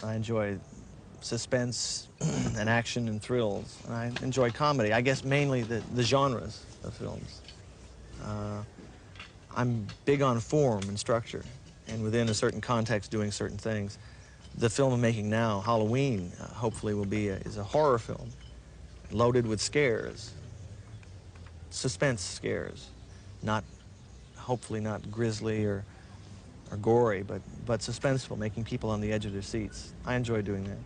I enjoy suspense and action and thrills. And I enjoy comedy, I guess mainly the genres of films. I'm big on form and structure, and within a certain context doing certain things. The film I'm making now, Halloween, hopefully is a horror film, loaded with scares, suspense scares, hopefully not grisly or gory, but suspenseful, making people on the edge of their seats. I enjoy doing that.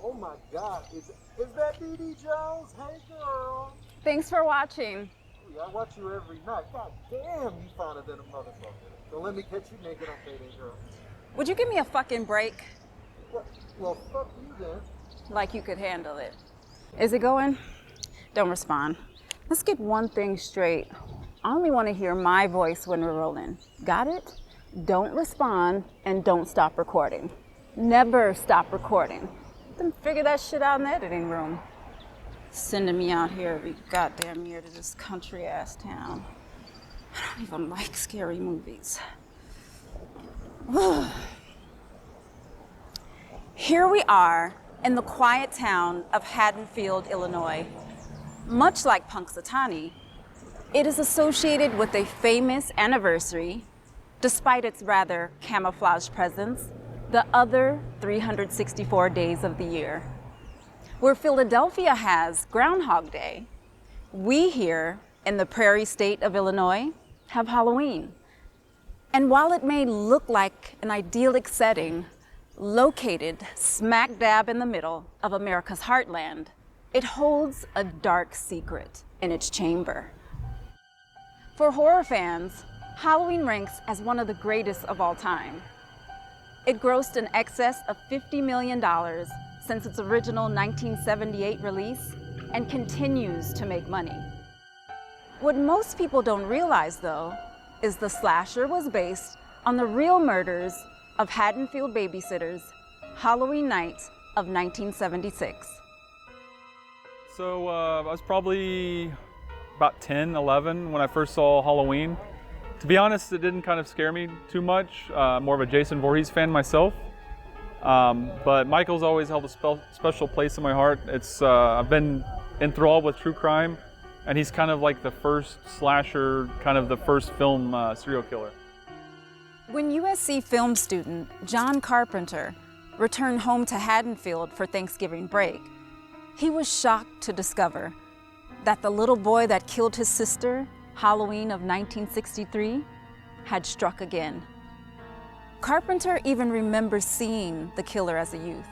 Oh my God, is that DeDe Jones? Hey girl. Thanks for watching. Yeah, I watch you every night. God damn, you finer than a motherfucker. So let me catch you naked on payday, girl. Would you give me a fucking break? Well, fuck you then. Like you could handle it. Is it going? Don't respond. Let's get one thing straight. I only want to hear my voice when we're rolling. Got it? Don't respond and don't stop recording. Never stop recording. Then figure that shit out in the editing room. Sending me out here every goddamn year to this country ass town. I don't even like scary movies. Here we are in the quiet town of Haddonfield, Illinois. Much like Punxsutawney, it is associated with a famous anniversary, despite its rather camouflaged presence, the other 364 days of the year. Where Philadelphia has Groundhog Day, we here in the prairie state of Illinois have Halloween. And while it may look like an idyllic setting, located smack dab in the middle of America's heartland, it holds a dark secret in its chamber. For horror fans, Halloween ranks as one of the greatest of all time. It grossed in excess of $50 million since its original 1978 release and continues to make money. What most people don't realize, though, is the slasher was based on the real murders of Haddonfield babysitters, Halloween night of 1976. So I was probably about 10, 11 when I first saw Halloween. To be honest, it didn't kind of scare me too much. More of a Jason Voorhees fan myself. But Michael's always held a special place in my heart. I've been enthralled with true crime, and he's kind of like the first slasher, kind of the first film serial killer. When USC film student John Carpenter returned home to Haddonfield for Thanksgiving break, he was shocked to discover that the little boy that killed his sister, Halloween of 1963, had struck again. Carpenter even remembers seeing the killer as a youth.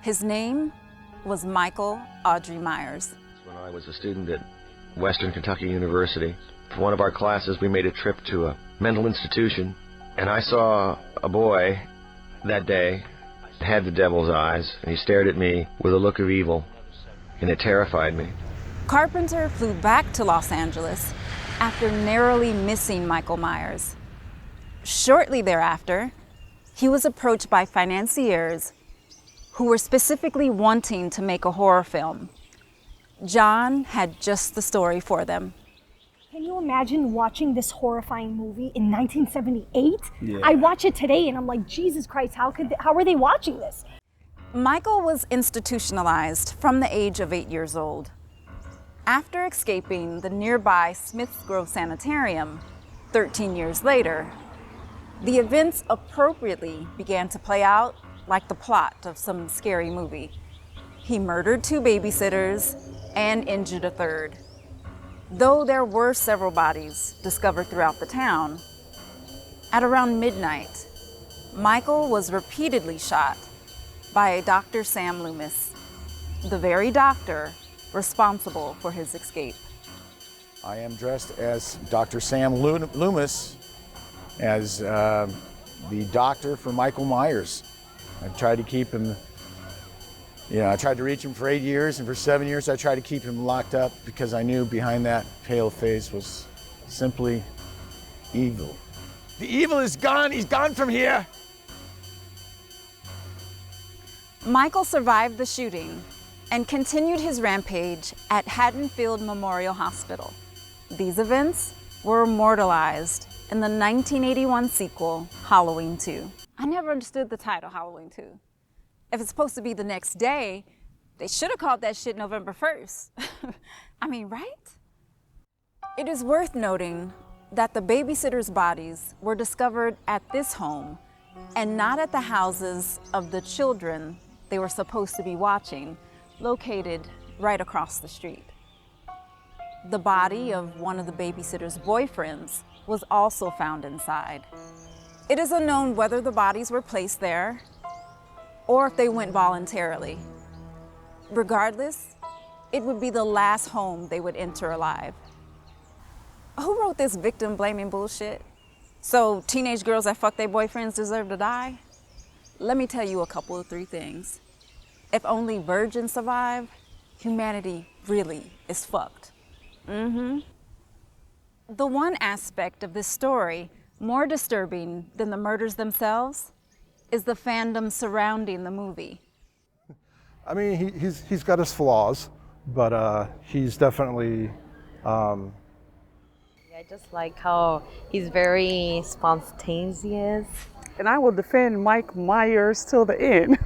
His name was Michael Audrey Myers. When I was a student at Western Kentucky University, for one of our classes we made a trip to a mental institution, and I saw a boy that day had the devil's eyes, and he stared at me with a look of evil, and it terrified me. Carpenter flew back to Los Angeles after narrowly missing Michael Myers. Shortly thereafter, he was approached by financiers who were specifically wanting to make a horror film. John had just the story for them. Can you imagine watching this horrifying movie in 1978? Yeah. I watch it today and I'm like, Jesus Christ, how are they watching this? Michael was institutionalized from the age of 8 years old. After escaping the nearby Smiths Grove Sanitarium 13 years later, the events appropriately began to play out like the plot of some scary movie. He murdered 2 babysitters and injured a 3rd. Though there were several bodies discovered throughout the town, at around midnight, Michael was repeatedly shot by a Dr. Sam Loomis, the very doctor responsible for his escape. I am dressed as Dr. Sam Loomis, as the doctor for Michael Myers. I've tried to keep him, I tried to reach him for 8 years, and for 7 years I tried to keep him locked up because I knew behind that pale face was simply evil. The evil is gone, he's gone from here! Michael survived the shooting and continued his rampage at Haddonfield Memorial Hospital. These events were immortalized in the 1981 sequel, Halloween 2. I never understood the title, Halloween 2. If it's supposed to be the next day, they should have called that shit November 1st. I mean, right? It is worth noting that the babysitters' bodies were discovered at this home and not at the houses of the children they were supposed to be watching, located right across the street. The body of one of the babysitter's boyfriends was also found inside. It is unknown whether the bodies were placed there or if they went voluntarily. Regardless, it would be the last home they would enter alive. Who wrote this victim blaming bullshit? So teenage girls that fuck their boyfriends deserve to die? Let me tell you a couple of 3 things. If only virgins survive, humanity really is fucked. The one aspect of this story more disturbing than the murders themselves is the fandom surrounding the movie. I mean, he's got his flaws, but he's definitely... I just like how he's very spontaneous. And I will defend Mike Myers till the end.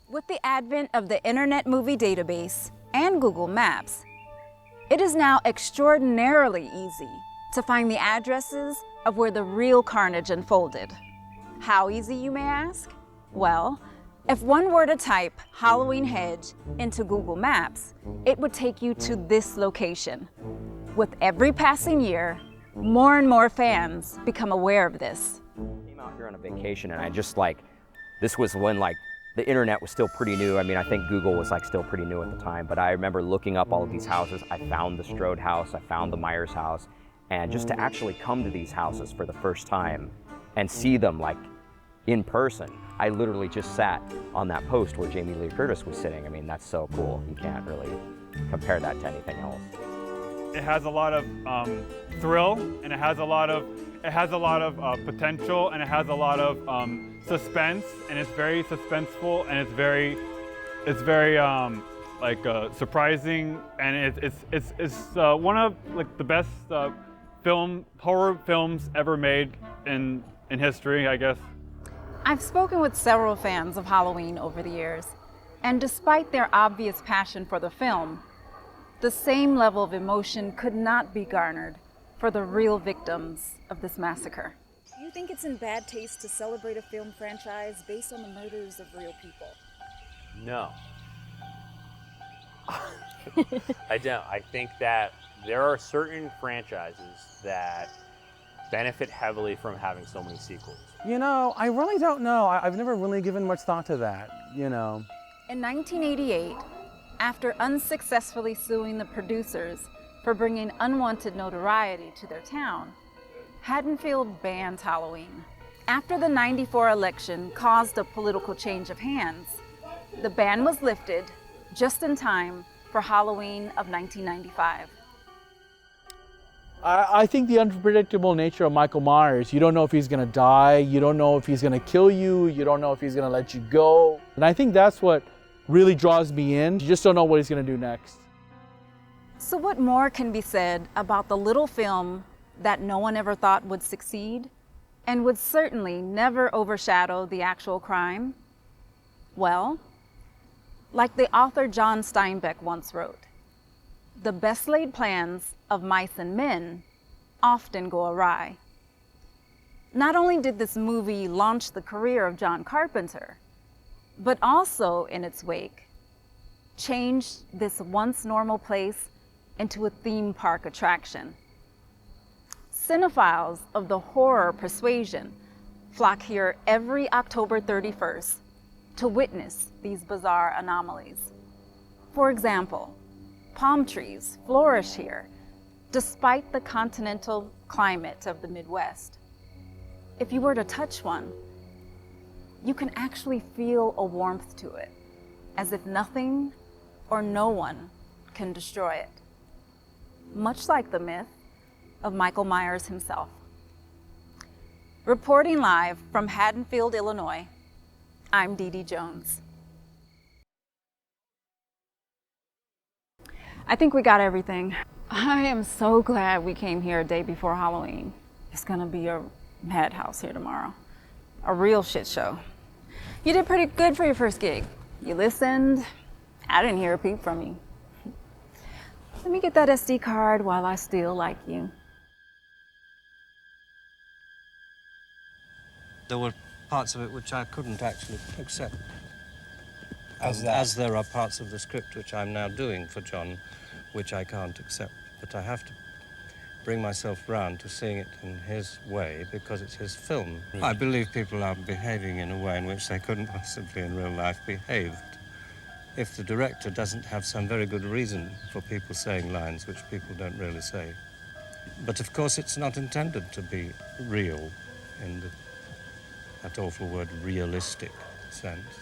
With the advent of the Internet Movie Database and Google Maps, it is now extraordinarily easy to find the addresses of where the real carnage unfolded. How easy, you may ask? Well, if one were to type Halloween Hedge into Google Maps, it would take you to this location. With every passing year, more and more fans become aware of this. I came out here on a vacation and I just this was when the internet was still pretty new. I mean, I think Google was still pretty new at the time, but I remember looking up all of these houses. I found the Strode house, I found the Myers house, and just to actually come to these houses for the first time and see them in person, I literally just sat on that post where Jamie Lee Curtis was sitting. I mean, that's so cool. You can't really compare that to anything else. It has a lot of thrill, and it has a lot of potential, and it has a lot of suspense, and it's very suspenseful, and it's very surprising, and it's one of the best horror films ever made in history, I guess. I've spoken with several fans of Halloween over the years, and despite their obvious passion for the film, the same level of emotion could not be garnered for the real victims of this massacre. Do you think it's in bad taste to celebrate a film franchise based on the murders of real people? No. I don't. I think that there are certain franchises that benefit heavily from having so many sequels. I really don't know. I've never really given much thought to that, In 1988, after unsuccessfully suing the producers for bringing unwanted notoriety to their town, Haddonfield banned Halloween. After the '94 election caused a political change of hands, the ban was lifted just in time for Halloween of 1995. I think the unpredictable nature of Michael Myers, you don't know if he's gonna die, you don't know if he's gonna kill you, you don't know if he's gonna let you go. And I think that's what really draws me in. You just don't know what he's gonna do next. So what more can be said about the little film that no one ever thought would succeed and would certainly never overshadow the actual crime? Well, like the author John Steinbeck once wrote, the best laid plans of mice and men often go awry. Not only did this movie launch the career of John Carpenter, but also in its wake, changed this once normal place into a theme park attraction. Cinephiles of the horror persuasion flock here every October 31st to witness these bizarre anomalies. For example, palm trees flourish here despite the continental climate of the Midwest. If you were to touch one, you can actually feel a warmth to it, as if nothing or no one can destroy it. Much like the myth of Michael Myers himself. Reporting live from Haddonfield, Illinois, I'm DeDe Jones. I think we got everything. I am so glad we came here a day before Halloween. It's gonna be a madhouse here tomorrow. A real shit show. You did pretty good for your first gig. You listened. I didn't hear a peep from you. Let me get that SD card while I still like you. There were parts of it which I couldn't actually accept. As there are parts of the script which I'm now doing for John, which I can't accept. But I have to bring myself round to seeing it in his way because it's his film. I believe people are behaving in a way in which they couldn't possibly in real life behaved if the director doesn't have some very good reason for people saying lines which people don't really say. But of course it's not intended to be real in that awful word realistic sense.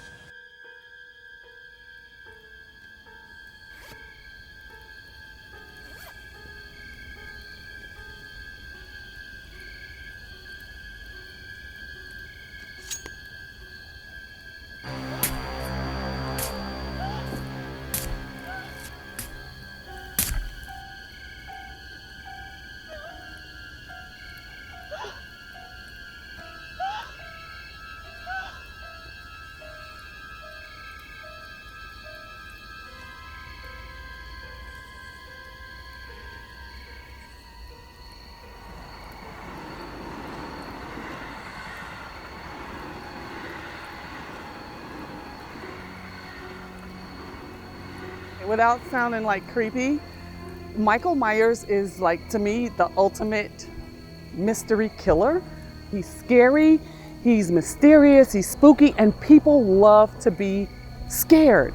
Without sounding like creepy, Michael Myers is like, to me, the ultimate mystery killer. He's scary, he's mysterious, he's spooky, and people love to be scared.